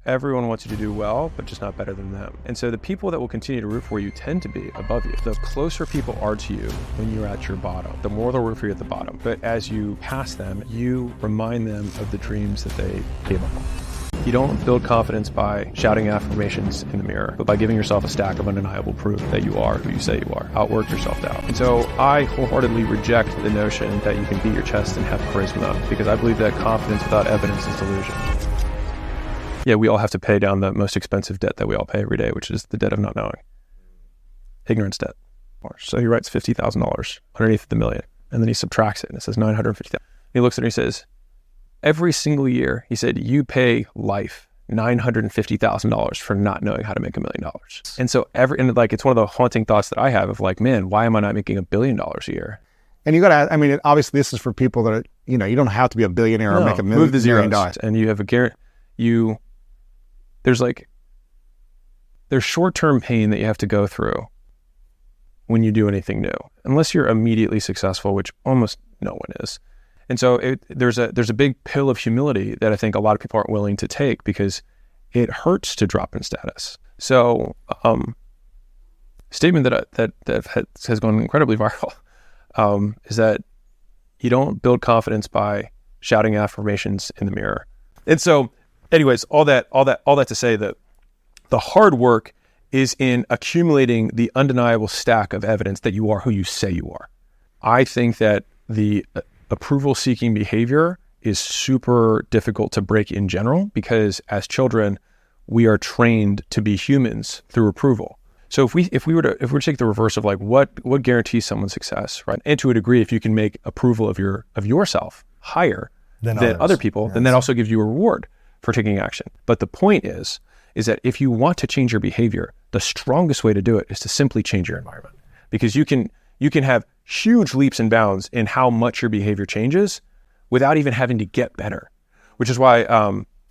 Everyone wants you to do well, but just not better than them. And so the people that will continue to root for you tend to be above you. The closer people are to you when you're at your bottom, the more they'll root for you at the bottom. But as you pass them, you remind them of the dreams that they gave up on. You don't build confidence by shouting affirmations in the mirror, but by giving yourself a stack of undeniable proof that you are who you say you are. Outwork your self-doubt. And so I wholeheartedly reject the notion that you can beat your chest and have charisma, because I believe that confidence without evidence is delusion. Yeah, we all have to pay down the most expensive debt that we all pay every day, which is the debt of not knowing. Ignorance debt. So he writes $50,000 underneath the million, and then he subtracts it, and it says $950,000. He looks at it and he says, every single year, he said, you pay life $950,000 for not knowing how to make $1 million. And so it's one of the haunting thoughts that I have of like, man, why am I not making $1 billion a year? And you got to, I mean, obviously this is for people that are, you don't have to be a billionaire or make $1 million. Move the zeros, and you have a guarantee. There's short-term pain that you have to go through when you do anything new, unless you're immediately successful, which almost no one is. And so there's a big pill of humility that I think a lot of people aren't willing to take, because it hurts to drop in status. So, statement that has gone incredibly viral is that you don't build confidence by shouting affirmations in the mirror. And so, anyways, all that to say that the hard work is in accumulating the undeniable stack of evidence that you are who you say you are. I think that the approval-seeking behavior is super difficult to break in general, because as children, we are trained to be humans through approval. So if we were to take the reverse of like what guarantees someone's success, right? And to a degree, if you can make approval of yourself higher than other people, yes, then that also gives you a reward for taking action. But the point is that if you want to change your behavior, the strongest way to do it is to simply change your environment, because you can have huge leaps and bounds in how much your behavior changes without even having to get better. Which is why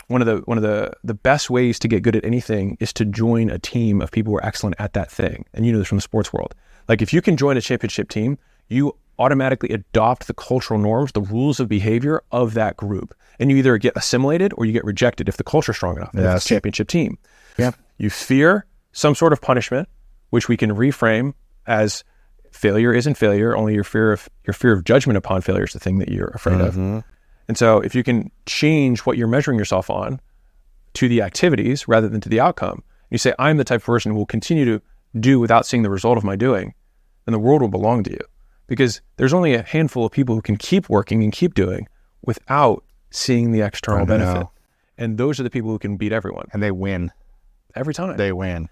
one of the best ways to get good at anything is to join a team of people who are excellent at that thing. And you know this from the sports world. Like if you can join a championship team, you automatically adopt the cultural norms, the rules of behavior of that group. And you either get assimilated or you get rejected if the culture's strong enough. Yes. If it's a championship team. Yeah. You fear some sort of punishment, which we can reframe as failure isn't failure, only your fear of judgment upon failure is the thing that you're afraid of. And so if you can change what you're measuring yourself on to the activities rather than to the outcome, you say, I'm the type of person who will continue to do without seeing the result of my doing, then the world will belong to you. Because there's only a handful of people who can keep working and keep doing without seeing the external benefit. And those are the people who can beat everyone. And they win. Every time. They win.